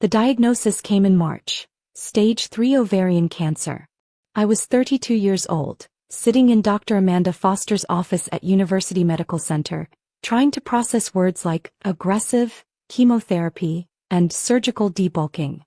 The diagnosis came in March. Stage 3 ovarian cancer. I was 32 years old, sitting in Dr. Amanda Foster's office at University Medical Center, trying to process words like aggressive, chemotherapy, and surgical debulking.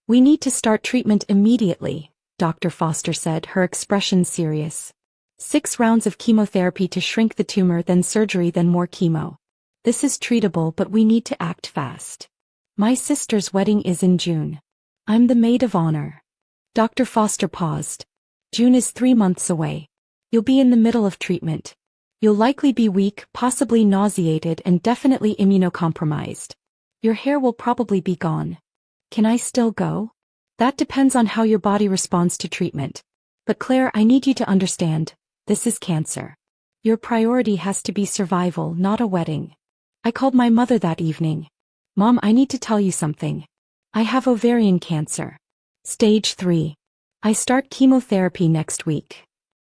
"We need to start treatment immediately," Dr. Foster said, her expression serious. 6 rounds of chemotherapy to shrink the tumor, then surgery, then more chemo. "This is treatable, but we need to act fast. My sister's wedding is in June. I'm the maid of honor." Dr. Foster paused. "June is 3 months away. You'll be in the middle of treatment. You'll likely be weak, possibly nauseated, and definitely immunocompromised. Your hair will probably be gone. Can I still go?" "That depends on how your body responds to treatment. But Claire, I need you to understand, this is cancer. Your priority has to be survival, not a wedding." I called my mother that evening. "Mom, I need to tell you something. I have ovarian cancer. Stage 3. I start chemotherapy next week."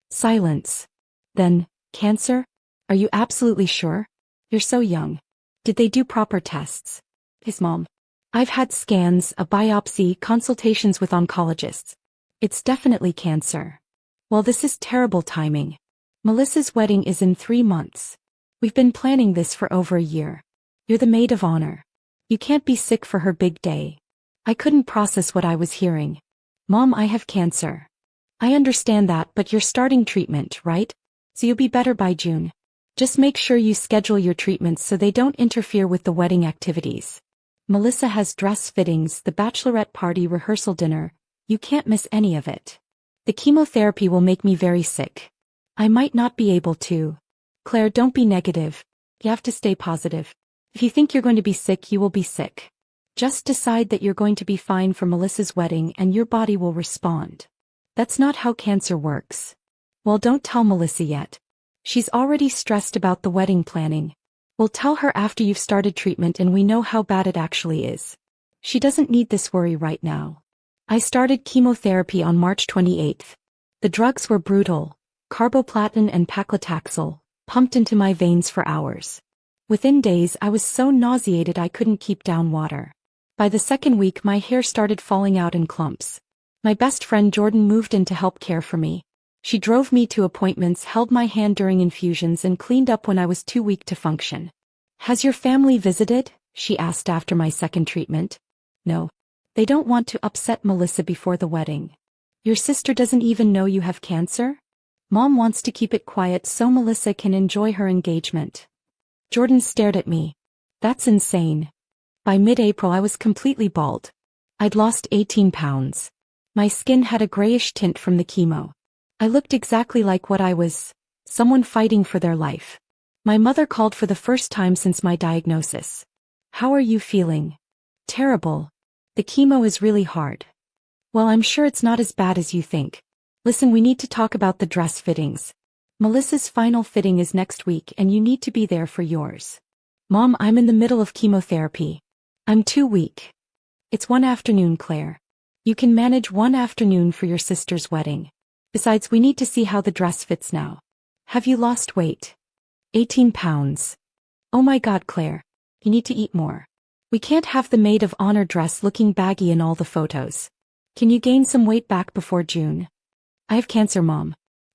Silence. Then, "Cancer? Are you absolutely sure? You're so young. Did they do proper tests?" His mom. "I've had scans, a biopsy, consultations with oncologists. It's definitely cancer." "Well, this is terrible timing. Melissa's wedding is in 3 months. We've been planning this for over a year. You're the maid of honor. You can't be sick for her big day." I couldn't process what I was hearing. "Mom, I have cancer." "I understand that, but you're starting treatment, right? So you'll be better by June. Just make sure you schedule your treatments so they don't interfere with the wedding activities. Melissa has dress fittings, the bachelorette party, rehearsal dinner. You can't miss any of it. The chemotherapy will make me very sick. I might not be able to." "Claire, don't be negative. You have to stay positive. If you think you're going to be sick, you will be sick. Just decide that you're going to be fine for Melissa's wedding and your body will respond. That's not how cancer works." "Well, don't tell Melissa yet. She's already stressed about the wedding planning. We'll tell her after you've started treatment and we know how bad it actually is. She doesn't need this worry right now." I started chemotherapy on March 28th. The drugs were brutal. Carboplatin and paclitaxel, pumped into my veins for hours. Within days I was so nauseated I couldn't keep down water. By the second week my hair started falling out in clumps. My best friend Jordan moved in to help care for me. She drove me to appointments, held my hand during infusions, and cleaned up when I was too weak to function. "Has your family visited?" she asked after my second treatment. "No. They don't want to upset Melissa before the wedding." "Your sister doesn't even know you have cancer?" "Mom wants to keep it quiet so Melissa can enjoy her engagement." Jordan stared at me. "That's insane." By mid-April I was completely bald. I'd lost 18 pounds. My skin had a grayish tint from the chemo. I looked exactly like what I was, someone fighting for their life. My mother called for the first time since my diagnosis. "How are you feeling?" "Terrible. The chemo is really hard." "Well, I'm sure it's not as bad as you think. Listen, we need to talk about the dress fittings. Melissa's final fitting is next week and you need to be there for yours." "Mom, I'm in the middle of chemotherapy. I'm too weak." "It's one afternoon, Claire. You can manage one afternoon for your sister's wedding. Besides, we need to see how the dress fits now. Have you lost weight?" 18 pounds. "Oh my God, Claire. You need to eat more. We can't have the maid of honor dress looking baggy in all the photos. Can you gain some weight back before June?" "I have cancer, Mom.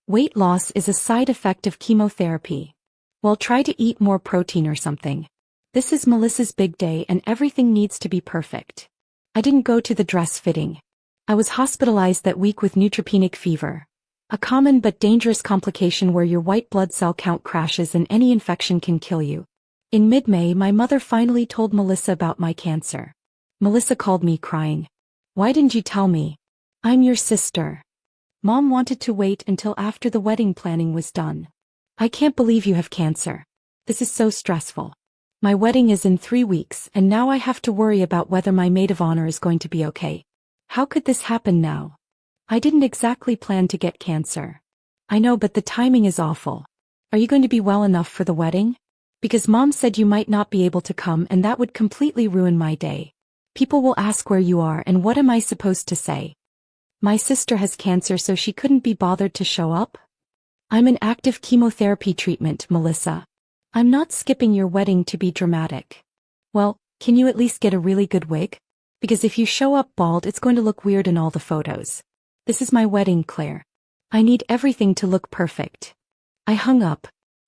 Weight loss is a side effect of chemotherapy. Well, try to eat more protein or something. This is Melissa's big day and everything needs to be perfect." I didn't go to the dress fitting. I was hospitalized that week with neutropenic fever, a common but dangerous complication where your white blood cell count crashes and any infection can kill you. In mid-May, my mother finally told Melissa about my cancer. Melissa called me crying. "Why didn't you tell me? I'm your sister." Mom wanted to wait until after the wedding planning was done. "I can't believe you have cancer. This is so stressful. My wedding is in 3 weeks and now I have to worry about whether my maid of honor is going to be okay. How could this happen now? I didn't exactly plan to get cancer." "I know, but the timing is awful. Are you going to be well enough for the wedding? Because Mom said you might not be able to come and that would completely ruin my day. People will ask where you are and what am I supposed to say? My sister has cancer so she couldn't be bothered to show up? I'm in active chemotherapy treatment, Melissa. I'm not skipping your wedding to be dramatic." "Well, can you at least get a really good wig?" Because if you show up bald, it's going to look weird in all the photos. This is my wedding, Claire. I need everything to look perfect. I hung up.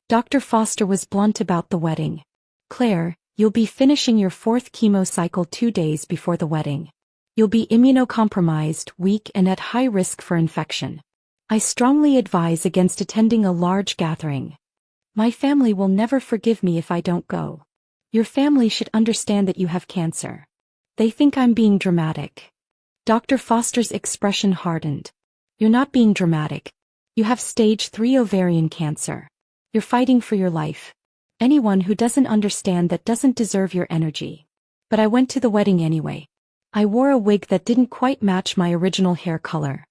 Dr. Foster was blunt about the wedding. Claire, you'll be finishing your 4th chemo cycle 2 days before the wedding. You'll be immunocompromised, weak, and at high risk for infection. I strongly advise against attending a large gathering. My family will never forgive me if I don't go. Your family should understand that you have cancer. They think I'm being dramatic. Dr. Foster's expression hardened. You're not being dramatic. You have stage 3 ovarian cancer. You're fighting for your life. Anyone who doesn't understand that doesn't deserve your energy. But I went to the wedding anyway. I wore a wig that didn't quite match my original hair color.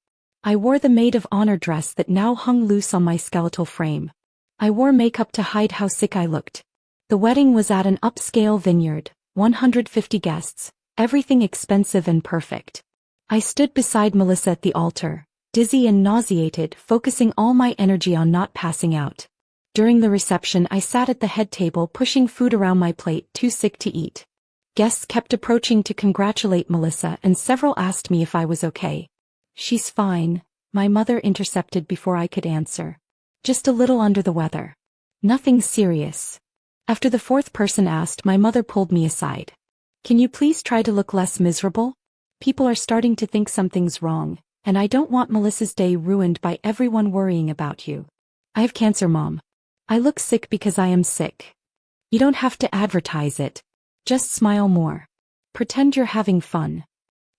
I wore the maid of honor dress that now hung loose on my skeletal frame. I wore makeup to hide how sick I looked. The wedding was at an upscale vineyard, 150 guests, everything expensive and perfect. I stood beside Melissa at the altar, dizzy and nauseated, focusing all my energy on not passing out. During the reception, I sat at the head table pushing food around my plate, too sick to eat. Guests kept approaching to congratulate Melissa, and several asked me if I was okay. She's fine, my mother intercepted before I could answer. Just a little under the weather. Nothing serious. After the 4th person asked, my mother pulled me aside. Can you please try to look less miserable? People are starting to think something's wrong, and I don't want Melissa's day ruined by everyone worrying about you. I have cancer, Mom. I look sick because I am sick. You don't have to advertise it. Just smile more. Pretend you're having fun.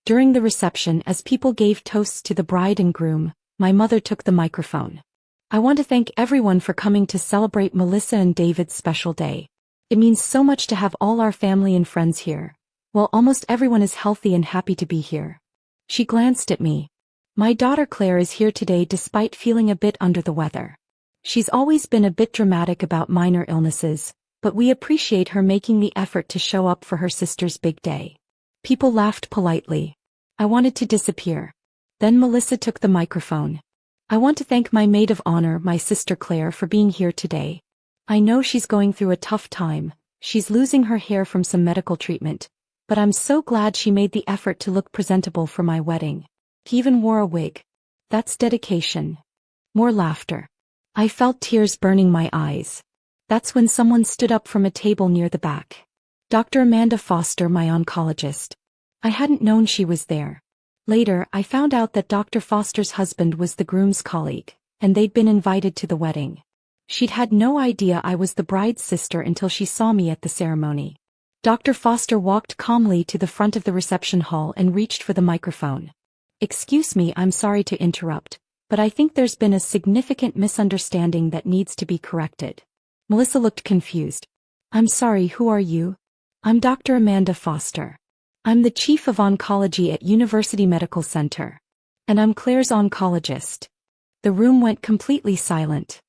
During the reception, as people gave toasts to the bride and groom, my mother took the microphone. I want to thank everyone for coming to celebrate Melissa and David's special day. It means so much to have all our family and friends here. Well, almost everyone is healthy and happy to be here. She glanced at me. My daughter Claire is here today despite feeling a bit under the weather. She's always been a bit dramatic about minor illnesses, but we appreciate her making the effort to show up for her sister's big day. People laughed politely. I wanted to disappear. Then Melissa took the microphone. I want to thank my maid of honor, my sister Claire, for being here today. I know she's going through a tough time. She's losing her hair from some medical treatment, but I'm so glad she made the effort to look presentable for my wedding. He even wore a wig. That's dedication. More laughter. I felt tears burning my eyes. That's when someone stood up from a table near the back. Dr. Amanda Foster, my oncologist. I hadn't known she was there. Later, I found out that Dr. Foster's husband was the groom's colleague, and they'd been invited to the wedding. She'd had no idea I was the bride's sister until she saw me at the ceremony. Dr. Foster walked calmly to the front of the reception hall and reached for the microphone. Excuse me, I'm sorry to interrupt, but I think there's been a significant misunderstanding that needs to be corrected. Melissa looked confused. I'm sorry, who are you? I'm Dr. Amanda Foster. I'm the chief of oncology at University Medical Center. And I'm Claire's oncologist. The room went completely silent.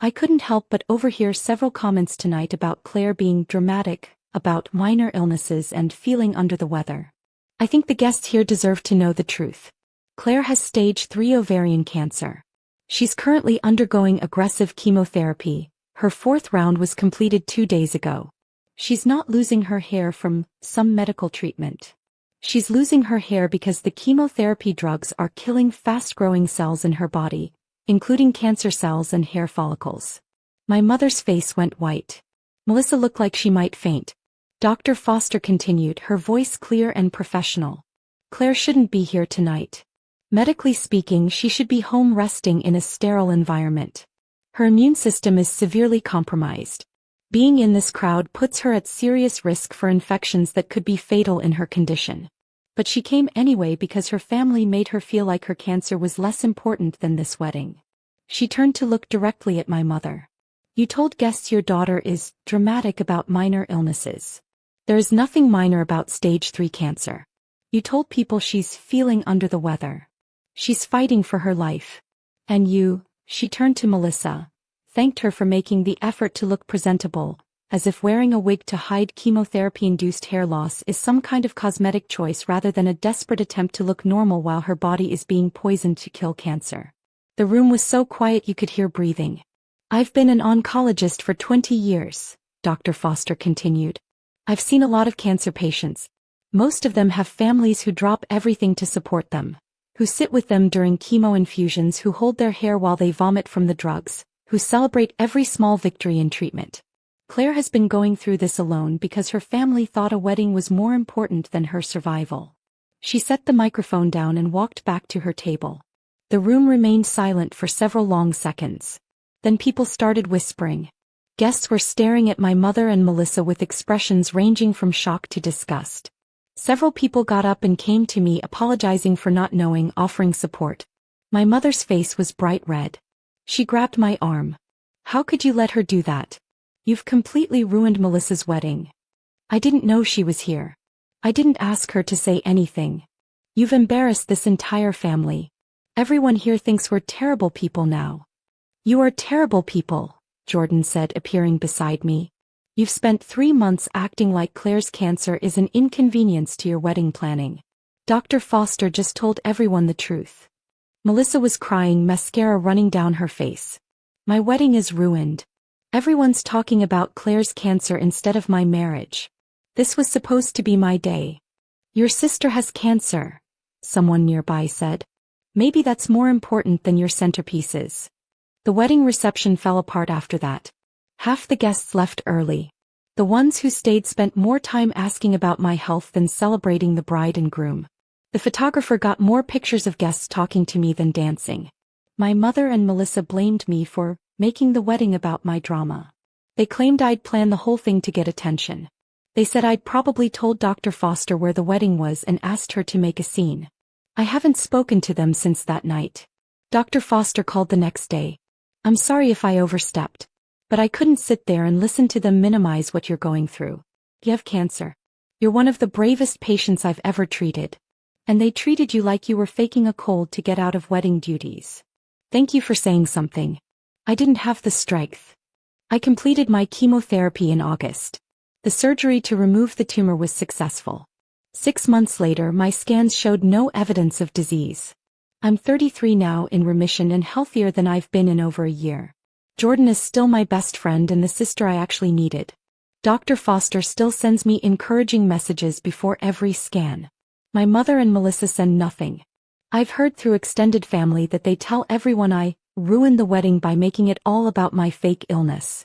I couldn't help but overhear several comments tonight about Claire being dramatic, about minor illnesses and feeling under the weather. I think the guests here deserve to know the truth. Claire has stage 3 ovarian cancer. She's currently undergoing aggressive chemotherapy. Her 4th round was completed 2 days ago. She's not losing her hair from some medical treatment. She's losing her hair because the chemotherapy drugs are killing fast-growing cells in her body, including cancer cells and hair follicles. My mother's face went white. Melissa looked like she might faint. Dr. Foster continued, her voice clear and professional. Claire shouldn't be here tonight. Medically speaking, she should be home resting in a sterile environment. Her immune system is severely compromised. Being in this crowd puts her at serious risk for infections that could be fatal in her condition. But she came anyway because her family made her feel like her cancer was less important than this wedding. She turned to look directly at my mother. You told guests your daughter is dramatic about minor illnesses. There is nothing minor about stage 3 cancer. You told people she's feeling under the weather. She's fighting for her life. And you, she turned to Melissa, thanked her for making the effort to look presentable, as if wearing a wig to hide chemotherapy-induced hair loss is some kind of cosmetic choice rather than a desperate attempt to look normal while her body is being poisoned to kill cancer. The room was so quiet you could hear breathing. I've been an oncologist for 20 years, Dr. Foster continued. I've seen a lot of cancer patients. Most of them have families who drop everything to support them, who sit with them during chemo infusions, who hold their hair while they vomit from the drugs, who celebrate every small victory in treatment. Claire has been going through this alone because her family thought a wedding was more important than her survival. She set the microphone down and walked back to her table. The room remained silent for several long seconds. Then people started whispering. Guests were staring at my mother and Melissa with expressions ranging from shock to disgust. Several people got up and came to me apologizing for not knowing, offering support. My mother's face was bright red. She grabbed my arm. "How could you let her do that? You've completely ruined Melissa's wedding." "I didn't know she was here. I didn't ask her to say anything. You've embarrassed this entire family. Everyone here thinks we're terrible people now." "You are terrible people," Jordan said, appearing beside me. "You've spent 3 months acting like Claire's cancer is an inconvenience to your wedding planning. Dr. Foster just told everyone the truth." Melissa was crying, mascara running down her face. "My wedding is ruined. Everyone's talking about Claire's cancer instead of my marriage. This was supposed to be my day." "Your sister has cancer," someone nearby said. "Maybe that's more important than your centerpieces." The wedding reception fell apart after that. Half the guests left early. The ones who stayed spent more time asking about my health than celebrating the bride and groom. The photographer got more pictures of guests talking to me than dancing. My mother and Melissa blamed me for making the wedding about my drama. They claimed I'd planned the whole thing to get attention. They said I'd probably told Dr. Foster where the wedding was and asked her to make a scene. I haven't spoken to them since that night. Dr. Foster called the next day. "I'm sorry if I overstepped, but I couldn't sit there and listen to them minimize what you're going through. You have cancer. You're one of the bravest patients I've ever treated. And they treated you like you were faking a cold to get out of wedding duties. Thank you for saying something. I didn't have the strength." I completed my chemotherapy in August. The surgery to remove the tumor was successful. 6 months later, my scans showed no evidence of disease. I'm 33 now, in remission and healthier than I've been in over a year. Jordan is still my best friend and the sister I actually needed. Dr. Foster still sends me encouraging messages before every scan. My mother and Melissa send nothing. I've heard through extended family that they tell everyone I ruined the wedding by making it all about my fake illness.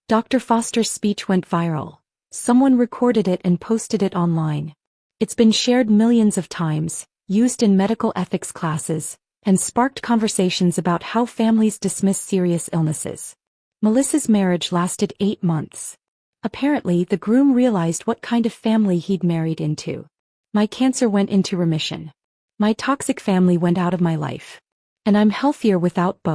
Dr. Foster's speech went viral. Someone recorded it and posted it online. It's been shared millions of times, used in medical ethics classes, and sparked conversations about how families dismiss serious illnesses. Melissa's marriage lasted 8 months. Apparently, the groom realized what kind of family he'd married into. My cancer went into remission. My toxic family went out of my life. And I'm healthier without both.